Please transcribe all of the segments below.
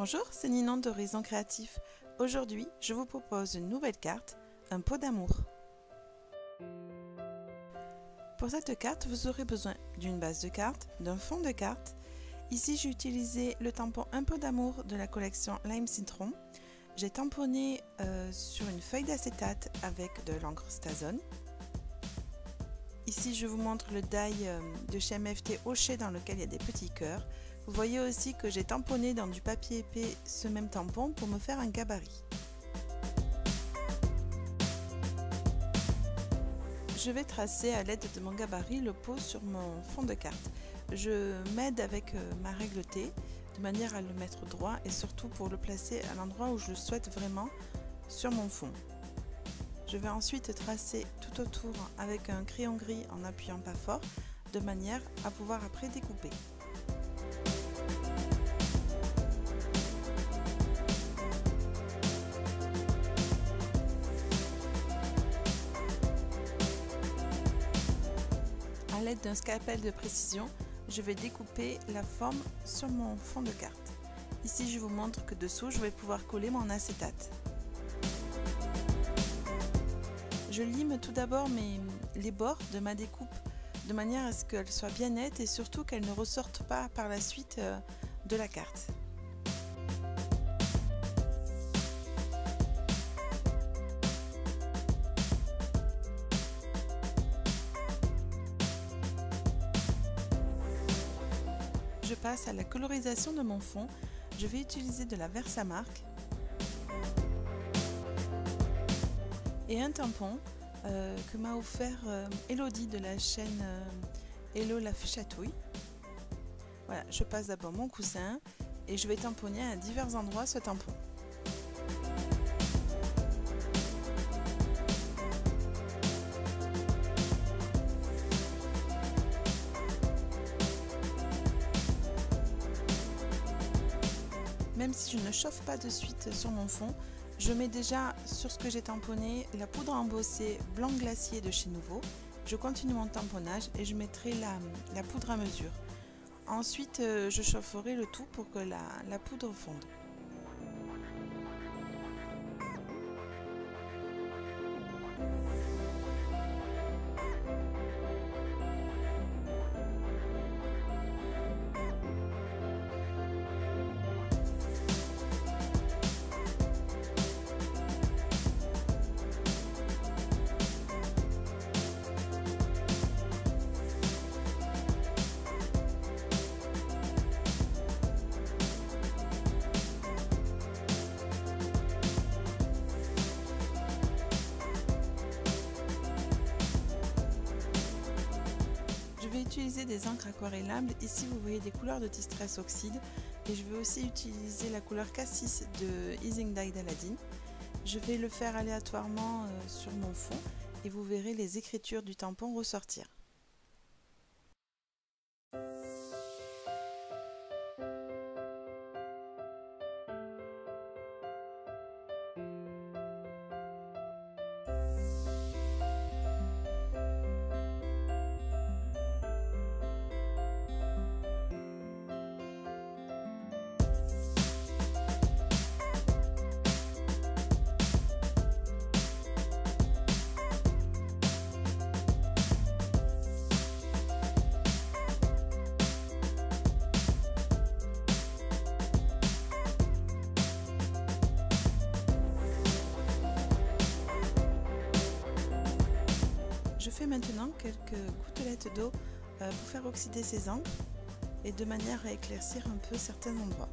Bonjour, c'est Ninon d'Horizon Créatif. Aujourd'hui, je vous propose une nouvelle carte, un pot d'amour. Pour cette carte, vous aurez besoin d'une base de cartes, d'un fond de carte. Ici, j'ai utilisé le tampon Un pot d'amour de la collection Lime Citron. J'ai tamponné sur une feuille d'acétate avec de l'encre Stazone. Ici, je vous montre le die de chez MFT Hochet dans lequel il y a des petits cœurs. Vous voyez aussi que j'ai tamponné dans du papier épais ce même tampon pour me faire un gabarit. Je vais tracer à l'aide de mon gabarit le pot sur mon fond de carte. Je m'aide avec ma règle T de manière à le mettre droit et surtout pour le placer à l'endroit où je le souhaite vraiment sur mon fond. Je vais ensuite tracer tout autour avec un crayon gris en appuyant pas fort de manière à pouvoir après découper. A l'aide d'un scalpel de précision, je vais découper la forme sur mon fond de carte. Ici, je vous montre que dessous, je vais pouvoir coller mon acétate. Je lime tout d'abord les bords de ma découpe de manière à ce qu'elle soit bien nette et surtout qu'elle ne ressorte pas par la suite de la carte. Je passe à la colorisation de mon fond. Je vais utiliser de la Versamark et un tampon que m'a offert Elodie de la chaîne Hello la Chatouille. Voilà, je passe d'abord mon coussin et je vais tamponner à divers endroits ce tampon. Même si je ne chauffe pas de suite sur mon fond, je mets déjà sur ce que j'ai tamponné la poudre embossée blanc glacier de chez Nouveau. Je continue mon tamponnage et je mettrai la poudre à mesure. Ensuite, je chaufferai le tout pour que la poudre fonde. Je vais utiliser des encres aquarellables. Ici, vous voyez des couleurs de Distress Oxide et je vais aussi utiliser la couleur Cassis de Easing Dye d'Aladin. Je vais le faire aléatoirement sur mon fond et vous verrez les écritures du tampon ressortir. Je fais maintenant quelques gouttelettes d'eau pour faire oxyder ces encres et de manière à éclaircir un peu certains endroits.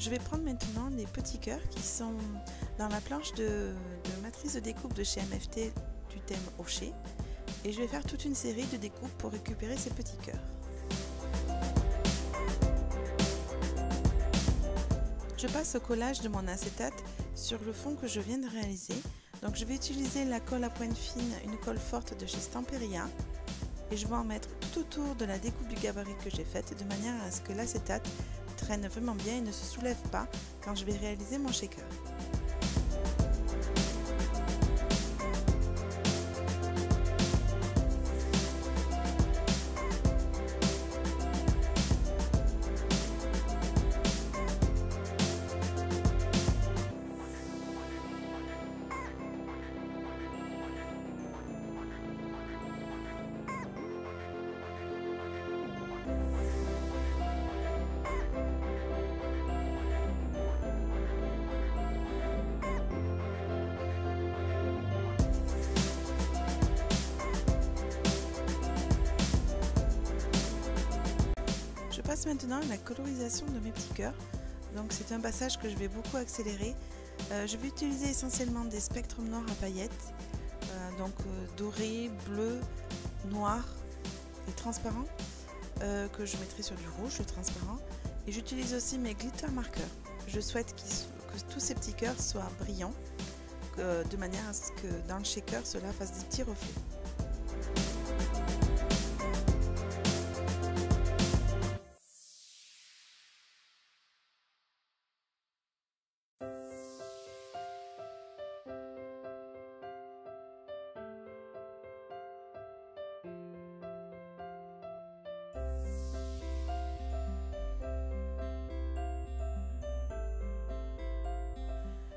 Je vais prendre maintenant les petits cœurs qui sont dans la planche de matrice de découpe de chez MFT du thème Hocher, et je vais faire toute une série de découpes pour récupérer ces petits cœurs. Je passe au collage de mon acétate sur le fond que je viens de réaliser. Donc je vais utiliser la colle à pointe fine, une colle forte de chez Stamperia, et je vais en mettre tout autour de la découpe du gabarit que j'ai faite de manière à ce que l'acétate traîne vraiment bien et ne se soulève pas quand je vais réaliser mon shaker. Je passe maintenant à la colorisation de mes petits cœurs. Donc c'est un passage que je vais beaucoup accélérer. Je vais utiliser essentiellement des spectrums noirs à paillettes, doré, bleu, noir et transparent, que je mettrai sur du rouge, le transparent. Et j'utilise aussi mes glitter marqueurs. Je souhaite que tous ces petits cœurs soient brillants, de manière à ce que dans le shaker cela fasse des petits reflets.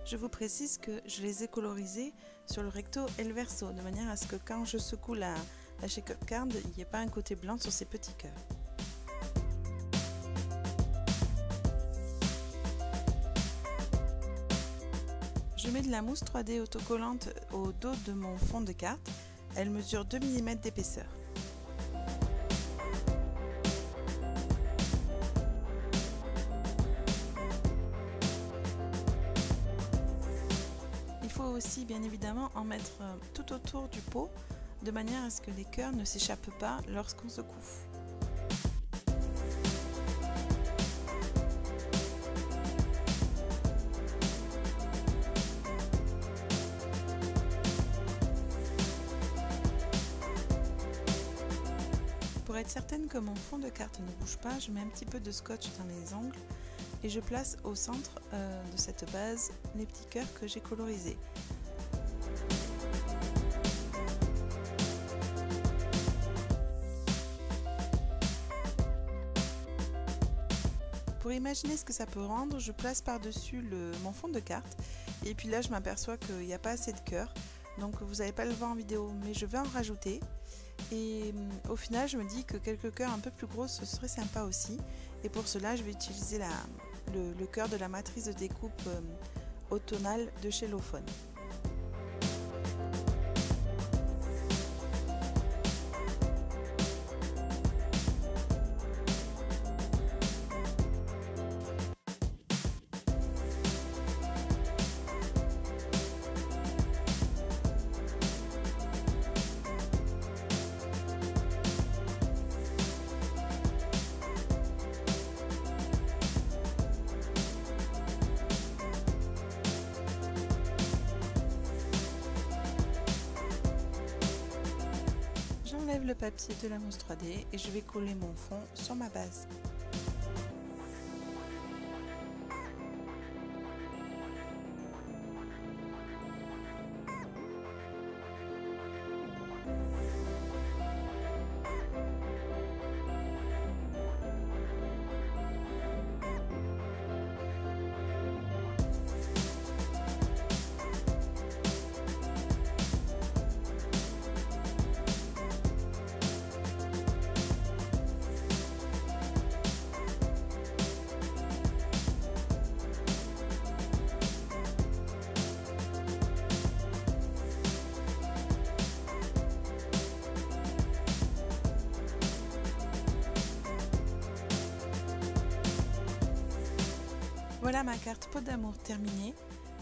Je vous précise que je les ai colorisés sur le recto et le verso, de manière à ce que quand je secoue la shaker card, il n'y ait pas un côté blanc sur ces petits cœurs. Je mets de la mousse 3D autocollante au dos de mon fond de carte. Elle mesure 2 mm d'épaisseur. Il faut aussi bien évidemment en mettre tout autour du pot de manière à ce que les cœurs ne s'échappent pas lorsqu'on secoue. Pour être certaine que mon fond de carte ne bouge pas, je mets un petit peu de scotch dans les angles et je place au centre de cette base les petits cœurs que j'ai colorisés. Pour imaginer ce que ça peut rendre, je place par-dessus mon fond de carte et puis là je m'aperçois qu'il n'y a pas assez de cœurs, donc vous n'allez pas le voir en vidéo, mais je vais en rajouter. Et au final je me dis que quelques cœurs un peu plus gros ce serait sympa aussi, et pour cela je vais utiliser le cœur de la matrice de découpe automnale de chez Lofone. J'enlève le papier de la mousse 3D et je vais coller mon fond sur ma base. Voilà ma carte Peau d'amour terminée.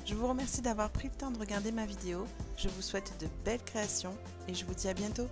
Je vous remercie d'avoir pris le temps de regarder ma vidéo. Je vous souhaite de belles créations et je vous dis à bientôt.